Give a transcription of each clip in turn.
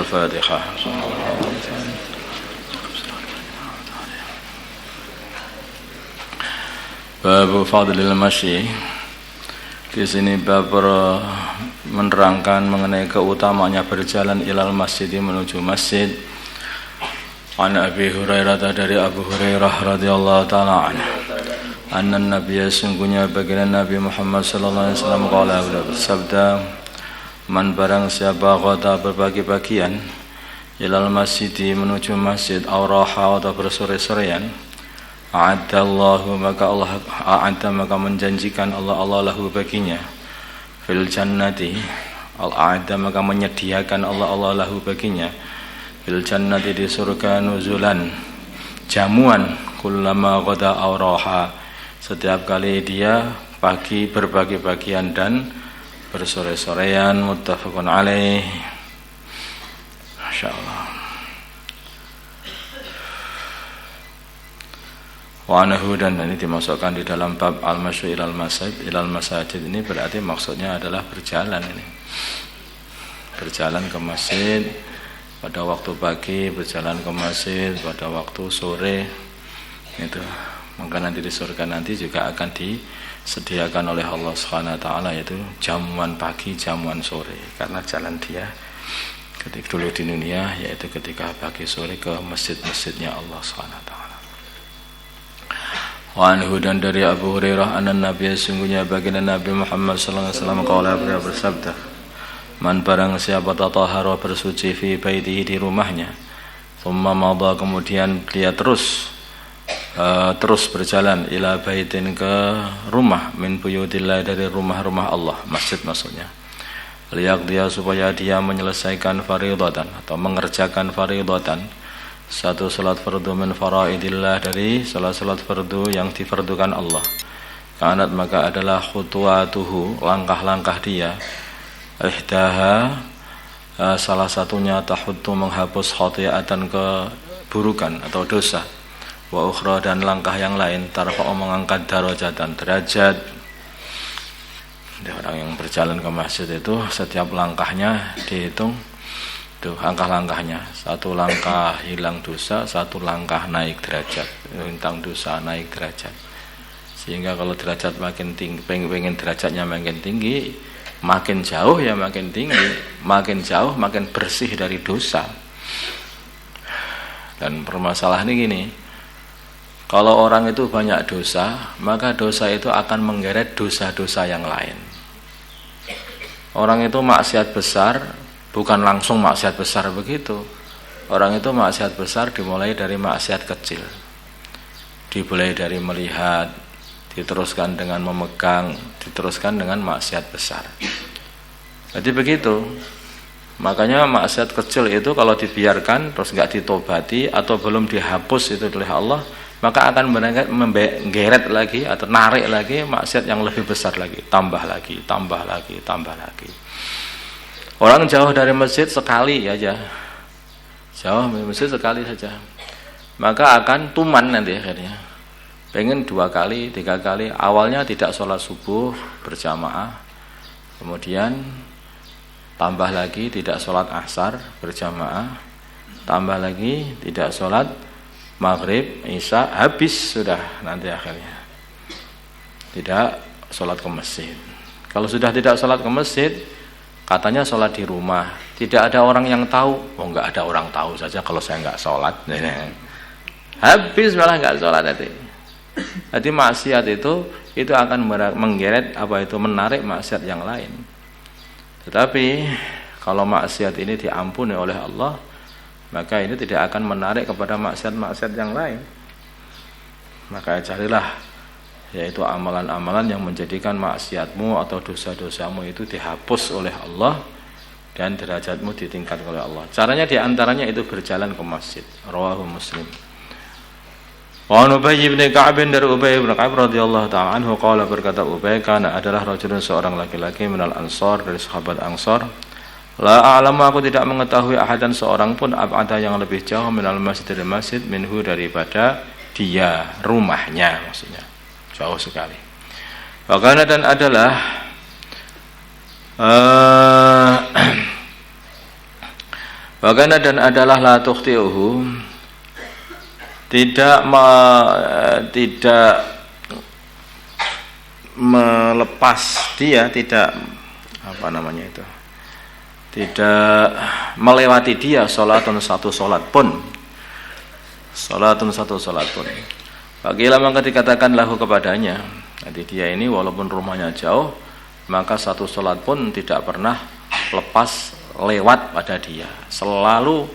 Al-Fatihah. Bab fadlil masyi. Di sini bab menerangkan mengenai keutamanya berjalan ilal masjid, menuju masjid. An Abi Hurairah, dari Abu Hurairah radhiyallahu taala anhu, anna nabiyya, sungguhnya baginda Nabi Muhammad sallallahu alaihi wasallam qala, bersabda, man barang siapa qada berbagi-bagian ilal masjid, menuju masjid, aw raha atau bersore-sorean, a'addallahu maka menjanjikan Allah lahu baginya, fil jannati, al-a'adda maka menyediakan Allah lahu baginya, fil jannati di surga, nuzulan jamuan, kullama qada aw raha, setiap kali dia pagi berbagi-bagian dan bersore-sorean. Muttafaqun alaih. Masyaallah. Wa anhu, dan ini dimasukkan di dalam bab al-masyu ilal masajid. Ini berarti maksudnya adalah berjalan ini. Berjalan ke masjid pada waktu pagi, berjalan ke masjid pada waktu sore. Itu. Maka nanti di surga nanti juga akan disediakan oleh Allah Subhanahu wa taala, yaitu jamuan pagi, jamuan sore. Karena jalan dia ketika dulu di dunia, yaitu ketika pagi sore ke masjid-masjidnya Allah Subhanahu wa taala. Wa anhu, dan dari Abu Hurairah, anna Nabi, sungguhnya baginda Nabi Muhammad sallallahu alaihi wasallam qala, beliau bersabda, man barang siapa tatahhara, bersuci, fi baitihi, di rumahnya, thumma madha, kemudian dia terus berjalan, ila baitin, ke rumah, min buyutillah, dari rumah-rumah Allah, masjid maksudnya, liyaqdiya, supaya dia menyelesaikan faridatan atau mengerjakan faridatan, satu salat fardu min faraidillah, dari salat fardu yang difardukan Allah. Kanat, maka adalah khutuatuhu, langkah-langkah dia, ihdaha, salah satunya, tahuttu, menghapus, khati'atan, keburukan atau dosa, wa ukhra, dan langkah yang lain, tarfa'u, mengangkat, darajatan, derajat. Orang yang berjalan ke masjid itu setiap langkahnya dihitung tuh angka-langkahnya, satu langkah hilang dosa, satu langkah naik derajat, hilang dosa naik derajat. Sehingga kalau derajat makin tinggi, pengen derajatnya makin tinggi, makin jauh ya makin tinggi, makin jauh makin bersih dari dosa. Dan permasalahannya gini, kalau orang itu banyak dosa, maka dosa itu akan menggeret dosa-dosa yang lain. Orang itu maksiat besar, bukan langsung maksiat besar begitu. Orang itu maksiat besar dimulai dari maksiat kecil, dimulai dari melihat, diteruskan dengan memegang, diteruskan dengan maksiat besar. Jadi begitu. Makanya maksiat kecil itu kalau dibiarkan terus nggak ditobati atau belum dihapus itu oleh Allah, maka akan menggeret lagi atau narik lagi maksiat yang lebih besar lagi, tambah lagi. Orang jauh dari masjid sekali aja, jauh dari masjid sekali saja, maka akan tuman nanti akhirnya. Pengen 2 kali, 3 kali. Awalnya tidak sholat subuh berjamaah, kemudian tambah lagi tidak sholat asar berjamaah, tambah lagi tidak sholat maghrib, isya, habis sudah nanti akhirnya tidak sholat ke masjid. Kalau sudah tidak sholat ke masjid, katanya sholat di rumah, tidak ada orang yang tahu. Oh, nggak ada orang tahu saja kalau saya nggak sholat. Habis malah nggak sholat nanti. Jadi maksiat itu akan menggeret menarik maksiat yang lain. Tetapi kalau maksiat ini diampuni oleh Allah, maka ini tidak akan menarik kepada maksiat-maksiat yang lain. Maka carilah, yaitu amalan-amalan yang menjadikan maksiatmu atau dosa-dosamu itu dihapus oleh Allah dan derajatmu ditingkatkan oleh Allah. Caranya diantaranya itu berjalan ke masjid. Rawahu Muslim. Wa Ubay bin Ka'ab, dari Ubay bin Ka'ab radhiyallahu ta'ala anhu qala, berkata Ubay, kana adalah rajulun, seorang laki-laki, minal ansar, dari sahabat Ansar, la a'lamu, aku tidak mengetahui, ahadan, seorang pun, ab'ada, yang lebih jauh, minal masjid, dari masjid, minhu, daripada dia, rumahnya maksudnya, jauh sekali. Wakana, dan adalah Bahkan dan adalah la tukhti'uhu, tidak melepas dia, tidak tidak melewati dia salatun satu salat pun. Bagilah maka dikatakan lahu kepadanya, jadi dia ini walaupun rumahnya jauh, maka satu salat pun tidak pernah lepas lewat pada dia. Selalu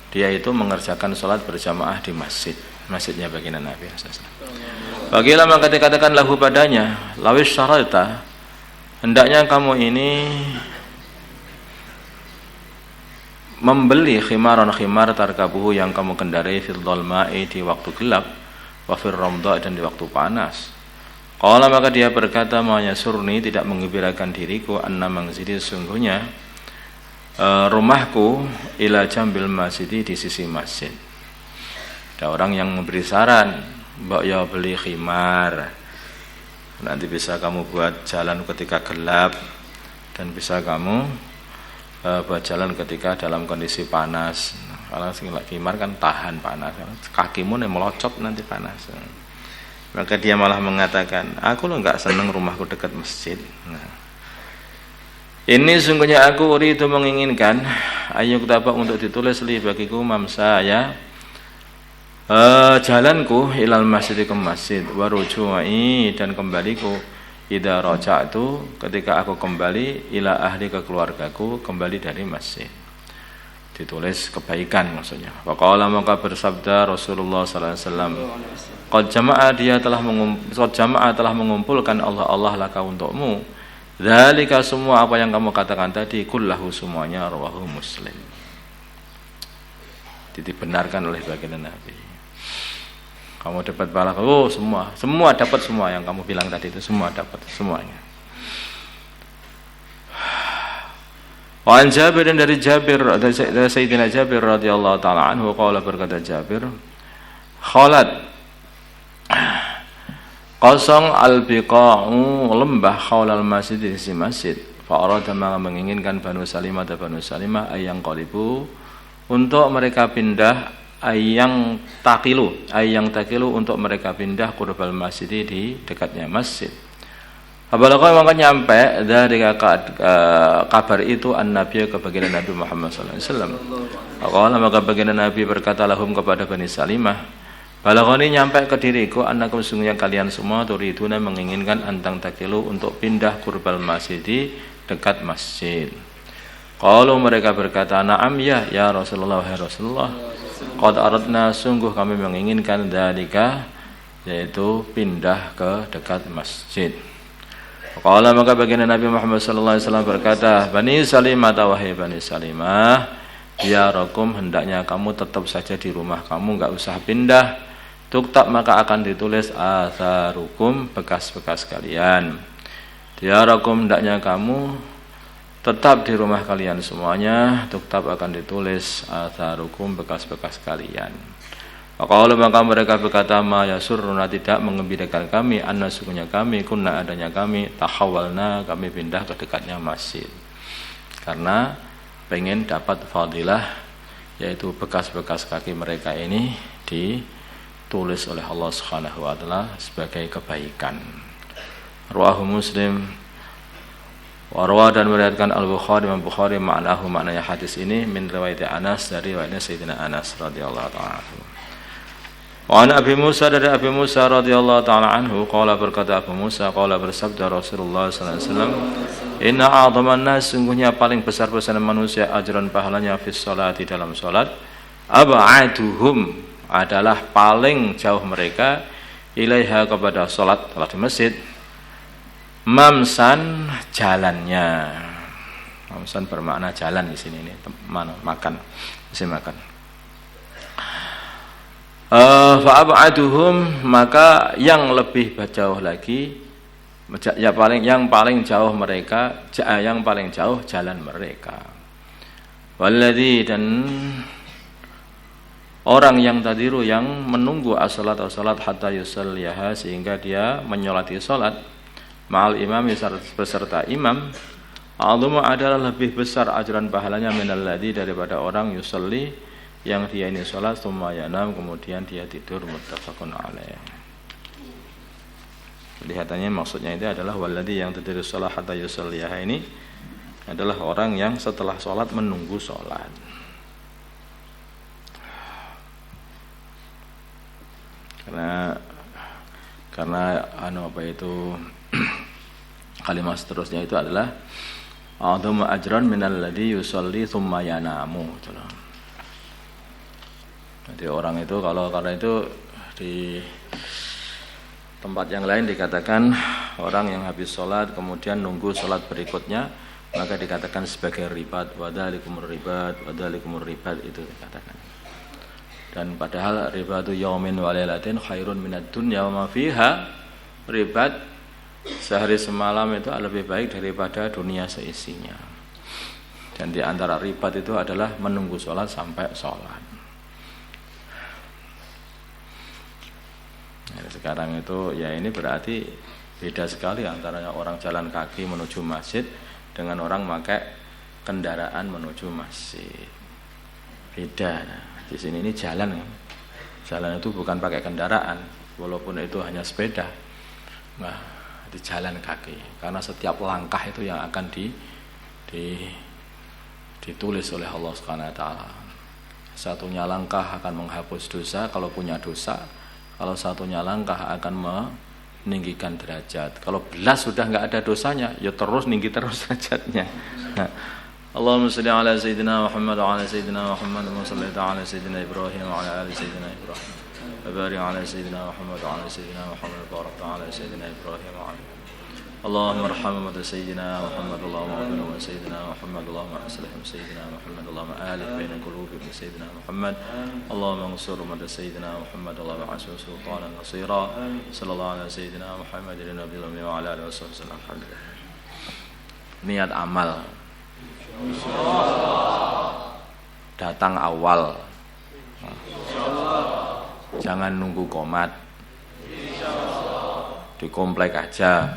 dia itu mengerjakan salat berjamaah di masjidnya baginda Nabi sallallahu. Bagilah maka dikatakan lahu padanya, lawis syarata, hendaknya kamu ini membeli khimar tarkabuhu yang kamu kendarai fil dhalma'i di waktu gelap, wa fir ramdha dan di waktu panas. Qala maka dia berkata, ma yasurni, tidak menggembirakan diriku, anna mangzili, sungguhnya rumahku ila jambil masjid, di sisi masjid. Ada orang yang memberi saran, mbak ya beli khimar, nanti bisa kamu buat jalan ketika gelap, dan bisa kamu buat jalan ketika dalam kondisi panas. Kalau khimar kan tahan panas, kakimu nih melocot nanti panas. Maka dia malah mengatakan, aku lo nggak seneng rumahku dekat masjid. Ini sungguhnya aku itu menginginkan ayo kutaba untuk ditulis li bagiku mamsa ya jalanku ilal masjid ke masjid, waruju'i dan kembaliku idza raja'tu ketika aku kembali ila ahli ke keluargaku, kembali dari masjid. Ditulis kebaikan maksudnya. Waqala maka bersabda Rasulullah sallallahu alaihi wasallam, qad jama'a telah mengumpulkan Allah laka untukmu dzalika semua apa yang kamu katakan tadi, kullahu semuanya, rawahu Muslim. Dibenarkan oleh baginda Nabi. Kamu dapat pahala, semua dapat, semua yang kamu bilang tadi itu semua dapat semuanya. Wa an Jabir, dari Sayyidina Jabir radhiyallahu taala anhu qala, berkata Jabir, khalat kosong al-biqa'u, lembah khaulal masjid, di sisi masjid. Fa'arada maka menginginkan Banu Salimah ayang qalibu, untuk mereka pindah, ayang takilu untuk mereka pindah qurbal masjid, di dekatnya masjid. Apabila maka nyampe dari kabar itu an-nabiy ke baginda Nabi Muhammad sallallahu alaihi wasallam. Maka baginda Nabi berkata lahum kepada Bani Salimah, balaghani nyampe ke diriku, annakum sungguhnya kalian semua turiduna menginginkan antang takilu untuk pindah qurbal masjid, dekat masjid. Qalu mereka berkata, na'am ya Rasulullah, ya Rasulullah, qad aradna, sungguh kami menginginkan dzalika, yaitu pindah ke dekat masjid. Qala maka baginda Nabi Muhammad sallallahu alaihi wasallam berkata, Bani Salimah, wahai Bani Salimah, diyarakum, hendaknya kamu tetap saja di rumah kamu, enggak usah pindah. Tuktab maka akan ditulis atharukum, bekas-bekas kalian. Diyarakum, hendaknya kamu tetap di rumah kalian semuanya. Tuktab akan ditulis atharukum, bekas-bekas kalian. Maka mereka berkata, ma yasurruna, tidak mengembirakan kami, anna sungguhnya kami, kunna adanya kami, tahawalna, kami pindah ke dekatnya masjid, karena pengen dapat fadilah, yaitu bekas-bekas kaki mereka ini ditulis oleh Allah Subhanahu wa taala sebagai kebaikan. Rawahu Muslim, warwa, dan meriwayatkan Al-Bukhari, Imam Bukhari, maknanya hadis ini min riwayat Anas, dari riwayatnya Sayyidina Anas radhiyallahu ta'ala anhu. Wa an Abi Musa, dari Abi Musa radhiyallahu ta'ala anhu, qala, berkata Abu Musa, qala, bersabda Rasulullah sallallahu alaihi wasallam, inna a'dhaman nas, sungguhnya paling besar-besar manusia ajran pahalanya fis sholati, dalam salat, ab'aduhum, adalah paling jauh mereka, ilaiha, kepada salat di masjid, mamsan, jalannya. Mamsan bermakna jalan di sini, ini makan, mesti makan. Fa'abaduhum, maka yang lebih jauh lagi, yang paling jauh mereka, yang paling jauh jalan mereka. Walladzi, dan orang yang tadiru, yang menunggu as-salat hatta yusalliha, sehingga dia menyolati salat, ma'al imam, beserta imam, A'dhamu adalah lebih besar ajaran pahalanya minalladzi daripada orang yusalli yang dia ini salat tsumma yanam kemudian dia tidur, muttafaqun alaih. Kelihatannya maksudnya itu adalah walladzi yang tadiri shalah hatta yusalliha ini adalah orang yang setelah salat menunggu salat. Karena apa itu kalimat seterusnya itu adalah a'dhamu ajran minalladzi yusalli tsumma yanamu. Jadi orang itu karena itu di tempat yang lain dikatakan orang yang habis sholat kemudian nunggu sholat berikutnya maka dikatakan sebagai ribat, wadhalikumur ribat itu dikatakan. Dan padahal ribatu yaumin wa lailatin khairun minad dunya wa ma fiha. Ribat sehari semalam itu lebih baik daripada dunia seisinya. Dan di antara ribat itu adalah menunggu sholat sampai sholat. Nah, sekarang itu ya ini berarti beda sekali antara orang jalan kaki menuju masjid dengan orang pakai kendaraan menuju masjid. Beda. Nah, di sini ini jalan. Jalan itu bukan pakai kendaraan, walaupun itu hanya sepeda. Nah, di jalan kaki. Karena setiap langkah itu yang akan ditulis oleh Allah Subhanahu wa taala. Satunya langkah akan menghapus dosa kalau punya dosa. Kalau satunya langkah akan meninggikan derajat. Kalau belas sudah enggak ada dosanya, ya terus ninggi terus derajatnya. Nah, Allahumma shalli ala sayyidina Muhammad wa ala sayyidina Muhammad wa salli ala sayyidina Ibrahim wa ala ali sayyidina Ibrahim. Wa barik ala sayyidina Muhammad wa ala sayyidina Muhammad wa barik ala sayyidina Ibrahim wa ala Allahumma arham wa sayyidina Muhammad Allahumma afina wa sayyidina Muhammad Allahumma aslihim sayyidina Muhammad Allahumma alif baina qulubihim sayyidina Muhammad Allahumma ansur wa sayyidina Muhammad Allahumma asu sultanan nasira sallallahu ala sayyidina Muhammad nabiyil ummi wa ala alihi wasallam. Alhamdulillah. Niat amal datang awal. Jangan nunggu komat. Di komplek aja.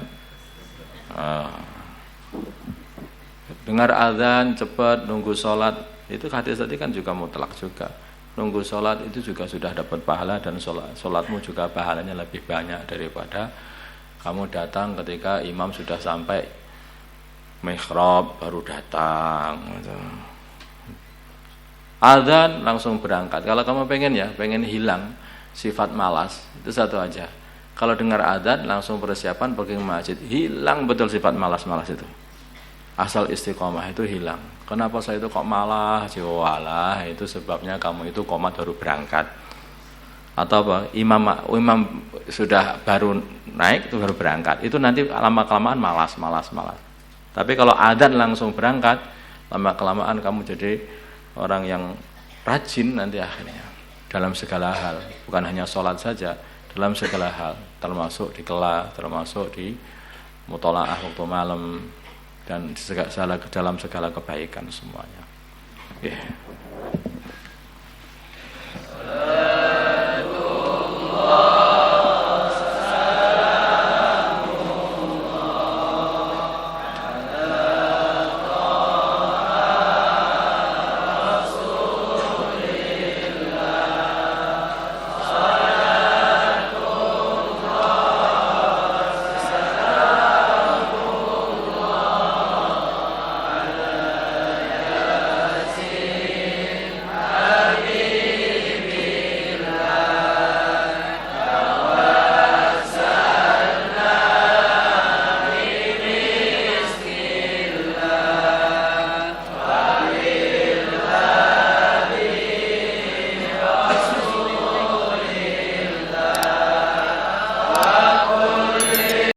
Dengar azan cepat, nunggu sholat itu hadis tadi kan juga mutlak juga. Nunggu sholat itu juga sudah dapat pahala dan sholatmu juga pahalanya lebih banyak daripada kamu datang ketika imam sudah sampai mihrab baru datang gitu. Azan langsung berangkat. Kalau kamu pengen hilang sifat malas itu satu aja. Kalau dengar adzan langsung persiapan pergi ke masjid, hilang betul sifat malas-malas itu. Asal istiqomah itu hilang. Kenapa saya itu kok malas? Walah, itu sebabnya kamu itu komat baru berangkat. Atau apa? Imam sudah baru naik itu baru berangkat. Itu nanti lama-kelamaan malas. Tapi kalau adzan langsung berangkat, lama-kelamaan kamu jadi orang yang rajin nanti akhirnya dalam segala hal, bukan hanya sholat saja. Dalam segala hal, termasuk di kelas, termasuk di mutolaah waktu malam dan dalam segala kebaikan semuanya. Yeah.